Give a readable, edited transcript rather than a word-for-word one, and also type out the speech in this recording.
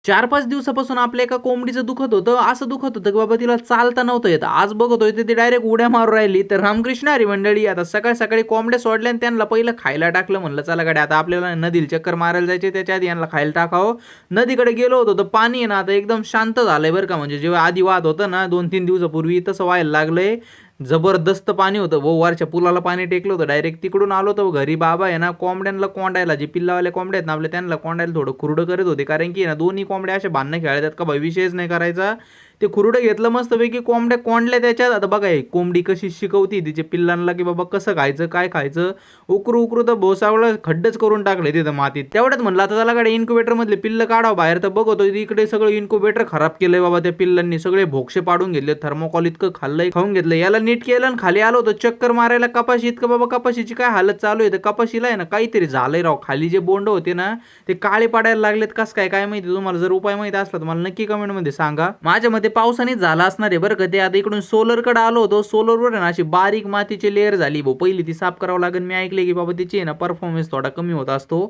4-5 दिवसापासून आपल्या एका कोंबडीचं दुखत होतं. असं दुखत होतं, की बाबा तिला चालता नव्हतं येत. आज बघतोय तर ती डायरेक्ट उड्या मारून राहिली. तर रामकृष्ण हरी मंडळी. आता सकाळी-सकाळी कोंबड्या सोडल्या आणि त्यांना पहिलं खायला टाकलं. म्हणलं चला गड्या आता आपल्याला नदीला चक्कर मारायला जायचे त्याच्या आधी यांना खायला टाकावं. नदीकडे गेलो होतो तर पाणी आहे ना आता एकदम शांत झालंय बरं का. म्हणजे जेव्हा आधी वाहत होतं ना 2-3 दिवसापूर्वी तसं व्हायला लागलंय. जबरदस्त पाणी होतं. वरच्या पुलाला पाणी टेकलं होतं. डायरेक्ट तिकडून आलो होतो घरी. बाबा आहे ना कोंबड्यांना कोंडायला जे पिल्लावाल्या कोंबड्या आहेत ना आपल्या त्यांना कोंडायला थोडं खुरडं करत होते. कारण की आहे ना दोन्ही कोंबड्या अशा भांडणं खेळतात का विषयच नाही करायचा. ते खुरडं घेतलं मस्तपैकी कोंबड्या कोंडल्या त्याच्यात. आता बघा हे कोंबडी कशी शिकवती तिच्या पिल्लांना की बाबा कसं खायचं, काय खायचं. उकरू तर भोसावळं खड्डच करून टाकले तिथं मातीत. तेवढ्यात म्हणलं आता त्याला गाडी इन्क्युबेटर मधले पिल्लं काढावं बाहेर. तर बघतो इकडे सगळं इन्क्युबेटर खराब केलंय बाबा त्या पिल्लांनी. सगळे भोक्षे पाडून घेतले. थर्मोकॉल इतकं खाल्लंय, खाऊन घेतलं. याला नीट केलं आणि खाली आलो होतो चक्कर मारायला कपाशी इतकं बाबा कपाशीची काय हालत चालू आहे. तर कपाशीला आहे ना काहीतरी झालंय राव. खाली जे बोंड होते ना ते काळे पडायला लागलेत. कसं काय काय माहिती. तुम्हाला जर उपाय माहिती असला तर मला नक्की कमेंटमध्ये सांगा. माझ्या मते पावसानेच झाला असणार आहे बरं का ते. आता इकडून सोलरकडे आलो होतो. सोलरवर आहे ना अशी बारीक मातीची लेअर झाली भाऊ. पहिली ती साफ करावं लागेल. मी ऐकले की बाबा तिची आहे ना परफॉर्मन्स थोडा कमी होत असतो.